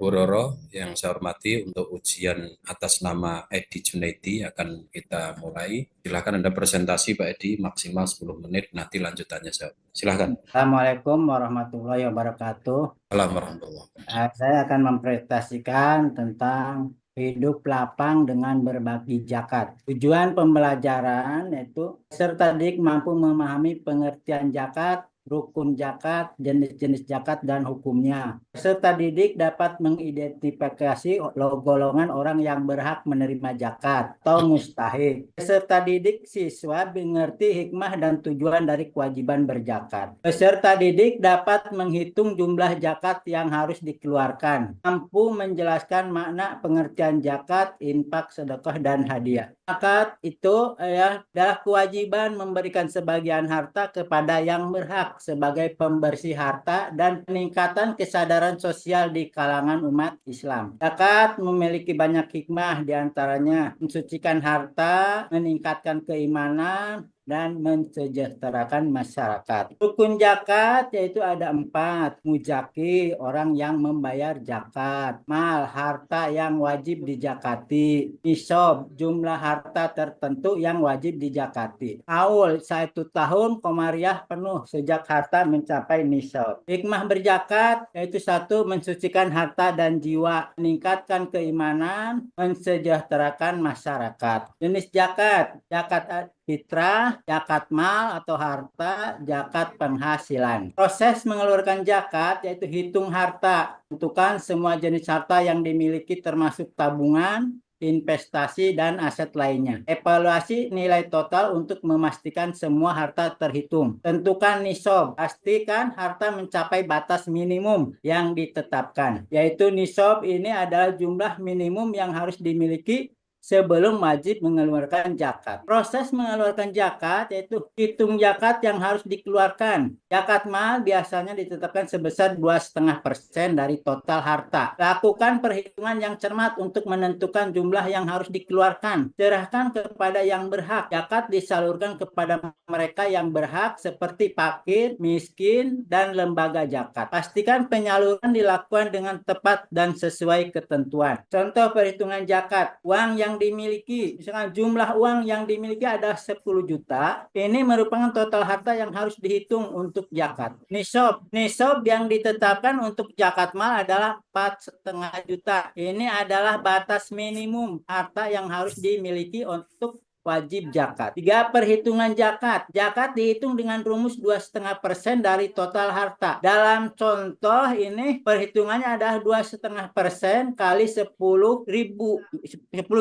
Bu Roro, yang saya hormati, untuk ujian atas nama Edi Junaidi akan kita mulai. Silakan Anda presentasi Pak Edi, maksimal 10 menit, nanti lanjutannya saya. Silakan. Assalamualaikum warahmatullahi wabarakatuh. Alhamdulillah. Saya akan mempresentasikan tentang hidup lapang dengan berbagi zakat. Tujuan pembelajaran yaitu peserta didik mampu memahami pengertian zakat, rukun zakat, jenis-jenis zakat, dan hukumnya. Peserta didik dapat mengidentifikasi golongan orang yang berhak menerima zakat atau mustahik. Peserta didik siswa mengerti hikmah dan tujuan dari kewajiban berzakat. Peserta didik dapat menghitung jumlah zakat yang harus dikeluarkan, mampu menjelaskan makna pengertian zakat, infak, sedekah, dan hadiah. Zakat itu adalah kewajiban memberikan sebagian harta kepada yang berhak sebagai pembersih harta dan peningkatan kesadaran sosial di kalangan umat Islam. Zakat memiliki banyak hikmah, diantaranya mensucikan harta, meningkatkan keimanan, dan mensejahterakan masyarakat. Rukun zakat yaitu ada 4. Muzaki, orang yang membayar zakat. Mal, harta yang wajib dizakati. Nisab, jumlah harta tertentu yang wajib dizakati. Haul, 1 tahun komariah penuh sejak harta mencapai nisab. Hikmah berzakat yaitu 1. Mensucikan harta dan jiwa, meningkatkan keimanan, mensejahterakan masyarakat. Jenis zakat, zakat fitrah, zakat mal atau harta, zakat penghasilan. Proses mengeluarkan zakat yaitu hitung harta, tentukan semua jenis harta yang dimiliki termasuk tabungan, investasi, dan aset lainnya. Evaluasi nilai total untuk memastikan semua harta terhitung. Tentukan nisab, pastikan harta mencapai batas minimum yang ditetapkan. Yaitu nisab ini adalah jumlah minimum yang harus dimiliki sebelum wajib mengeluarkan zakat. Proses mengeluarkan zakat yaitu hitung zakat yang harus dikeluarkan. Zakat mal biasanya ditetapkan sebesar 2,5% dari total harta. Lakukan perhitungan yang cermat untuk menentukan jumlah yang harus dikeluarkan. Serahkan kepada yang berhak. Zakat disalurkan kepada mereka yang berhak seperti fakir, miskin, dan lembaga zakat. Pastikan penyaluran dilakukan dengan tepat dan sesuai ketentuan. Contoh perhitungan zakat, uang yang dimiliki, misalkan jumlah uang yang dimiliki ada 10 juta, ini merupakan total harta yang harus dihitung untuk zakat. Nisab yang ditetapkan untuk zakat mal adalah 4,5 juta. Ini adalah batas minimum harta yang harus dimiliki untuk wajib zakat. 3. Perhitungan zakat. Zakat dihitung dengan rumus 2,5% dari total harta. Dalam contoh ini perhitungannya adalah 2,5% kali 10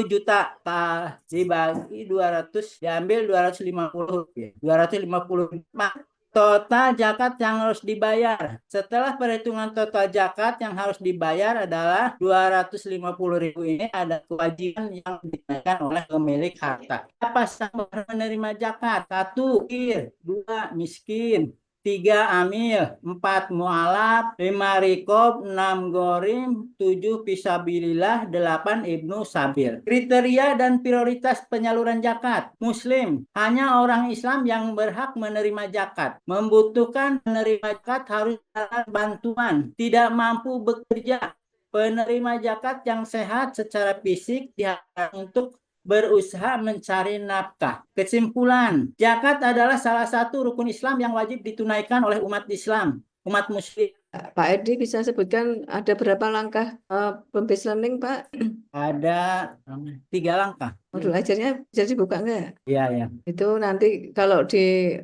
juta dibagi 200, diambil 250 rupiah. 250 total zakat yang harus dibayar. Setelah perhitungan total zakat yang harus dibayar adalah 250.000 ini ada kewajiban yang dinaikkan oleh pemilik harta. Apa yang menerima zakat? 1. Fakir, 2. Miskin, 3. Amil, 4. Mu'alaf, 5. Rikob, 6. Gorim, 7. Fisabilillah, 8. Ibnu Sabil. Kriteria dan prioritas penyaluran zakat. Muslim, hanya orang Islam yang berhak menerima zakat. Membutuhkan penerima zakat harus bantuan, tidak mampu bekerja. Penerima zakat yang sehat secara fisik diharapkan untuk berusaha mencari nafkah. Kesimpulan, zakat adalah salah satu rukun Islam yang wajib ditunaikan oleh umat Islam, umat muslim. Pak Edi bisa sebutkan ada berapa langkah pembase learning, Pak? Ada 3 langkah. Modul ajarnya bisa dibuka enggak? Iya, ya. Itu nanti kalau di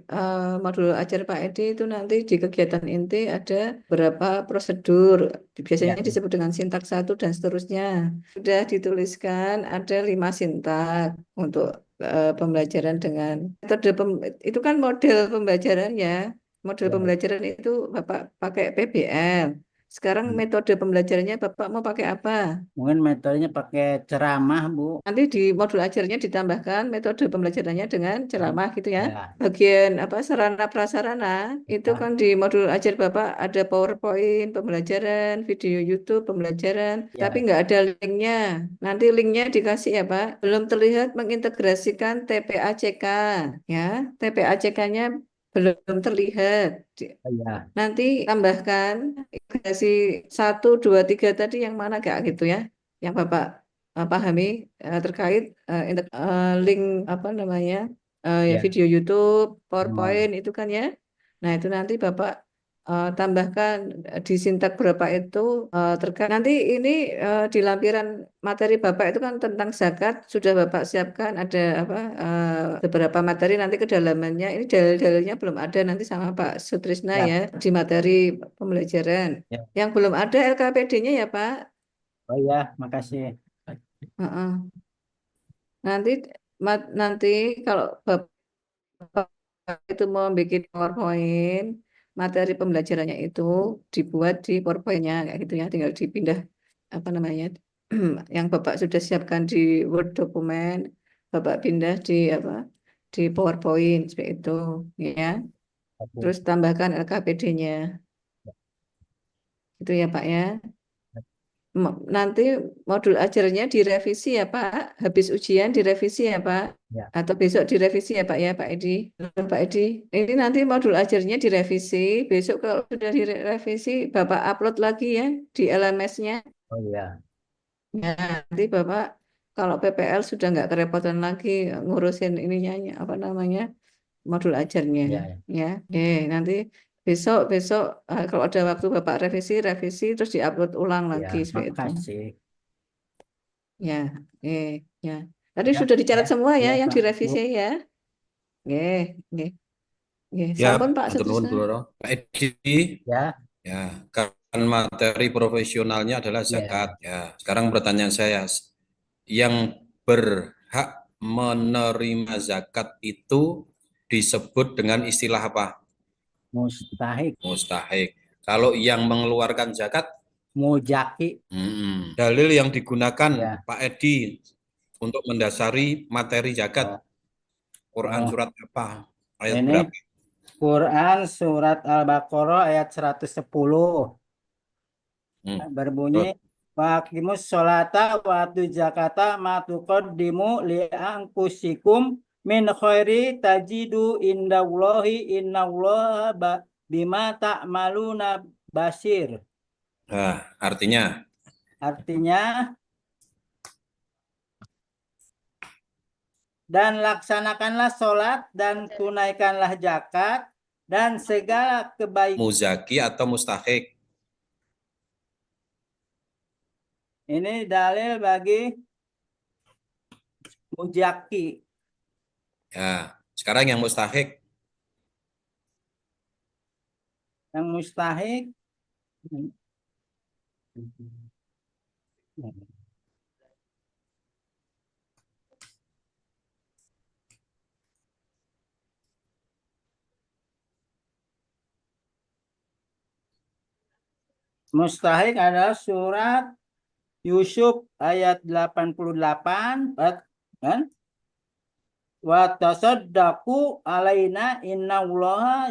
modul ajar Pak Edi itu nanti di kegiatan inti ada berapa prosedur. Biasanya Ya. disebut dengan sintak 1 dan seterusnya. Sudah dituliskan ada 5 sintak untuk pembelajaran dengan metode itu kan model pembelajaran ya. Model pembelajaran itu Bapak pakai PBL. Sekarang metode pembelajarannya Bapak mau pakai apa? Mungkin metodenya pakai ceramah, Bu. Nanti di modul ajarnya ditambahkan metode pembelajarannya dengan ceramah gitu ya. Ya. Bagian apa sarana prasarana itu kan di modul ajar Bapak ada PowerPoint pembelajaran, video YouTube pembelajaran, Ya. tapi nggak ada linknya. Nanti linknya dikasih ya Pak. Belum terlihat mengintegrasikan TPACK ya. TPACK-nya belum terlihat. Oh, ya, Nanti tambahkan integrasi 1, 2, 3 tadi yang mana Kak gitu ya, yang Bapak pahami terkait link apa namanya ya ya. video YouTube, Oh, PowerPoint itu kan ya. Nah itu nanti Bapak tambahkan di sintak berapa itu terkait nanti ini di lampiran materi Bapak itu kan tentang zakat sudah Bapak siapkan ada apa beberapa materi nanti kedalamannya ini dalil-dalilnya belum ada nanti sama Pak Sutrisna ya, ya di materi pembelajaran. ya. Yang belum ada LKPD-nya ya Pak. Oh ya, makasih. Heeh. Nanti nanti kalau Bapak itu mau bikin PowerPoint, materi pembelajarannya itu dibuat di PowerPoint-nya kayak gitu ya, tinggal dipindah apa namanya yang Bapak sudah siapkan di Word dokumen, Bapak pindah di apa di PowerPoint seperti itu ya. Oke. Terus tambahkan LKPD-nya. Itu ya Pak ya. Nanti modul ajarnya direvisi ya Pak. Habis ujian direvisi ya Pak. Ya. Atau besok direvisi ya Pak ya Pak Edi. Pak Edi, ini nanti modul ajarnya direvisi. Besok kalau sudah direvisi, Bapak upload lagi ya di LMS-nya. Oh ya. Ya, nanti Bapak kalau PPL sudah nggak kerepotan lagi ngurusin ininya apa namanya modul ajarnya Ya, ya. ya. Nanti besok besok kalau ada waktu Bapak revisi revisi terus diupload ulang Ya, lagi seperti itu. makasih. Ya, ya. Tadi Ya, sudah dicatat ya, semua ya ya, yang Pak. Bu. direvisi ya. Nggih, nggih, nggih. Ya, Sampun Pak matur nuwun Sutrisna. Bro. Pak Edi, Ya, ya, kan materi profesionalnya adalah zakat. ya. Ya, sekarang pertanyaan saya, yang berhak menerima zakat itu disebut dengan istilah apa? Mustahik, Mustahik. Kalau yang mengeluarkan zakat, mujaki. dalil yang digunakan Ya. Pak Edi untuk mendasari materi zakat, Oh, Quran oh. surat apa? Ayat Ini berapa? Quran surat Al-Baqarah ayat 110 Hmm. berbunyi Terus, waqimus sholata wa atuz zakata ma tuqaddimu li anfusikum min khairi tajidu indallahi innallaha bima ta'maluna basir. nah, artinya, Artinya, dan laksanakanlah sholat dan tunaikanlah zakat dan segala kebaikan. muzaki atau mustahik? Ini dalil bagi mujaki. Ya, sekarang yang mustahik. Yang mustahik. Mustahik adalah surat Yusuf ayat 88 kan? Wa tasaddaqu alaina innallaha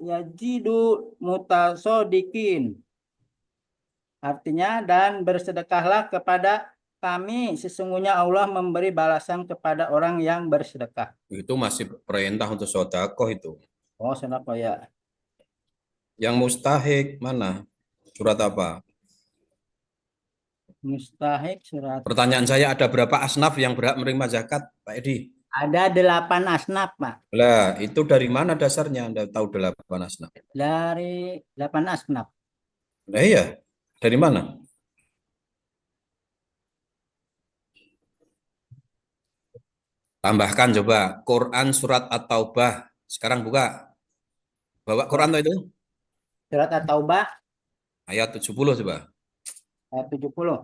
yajidu mutasodikin. Artinya dan bersedekahlah kepada kami sesungguhnya Allah memberi balasan kepada orang yang bersedekah. Itu masih perintah untuk sodakoh itu. Oh, sedekah ya. Yang mustahik mana? Surat apa? Mustahik surat. Pertanyaan saya, ada berapa asnaf yang berhak menerima zakat, Pak Edi? Ada 8 asnaf, Pak. Lah, itu dari mana dasarnya Anda tahu 8 asnaf? Dari 8 asnaf. Nah iya, dari mana? Tambahkan coba, Quran surat At-Taubah. Sekarang buka. Bawa Quran tuh itu. Surat At-Taubah Ayat 70 coba. ayat 70.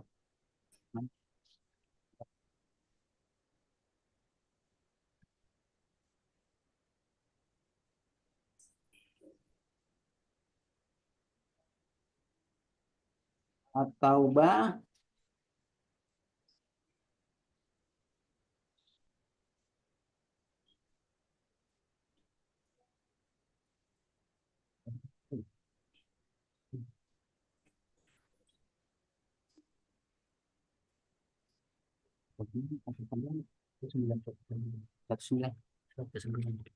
At-Taubah Oke, sebelumnya.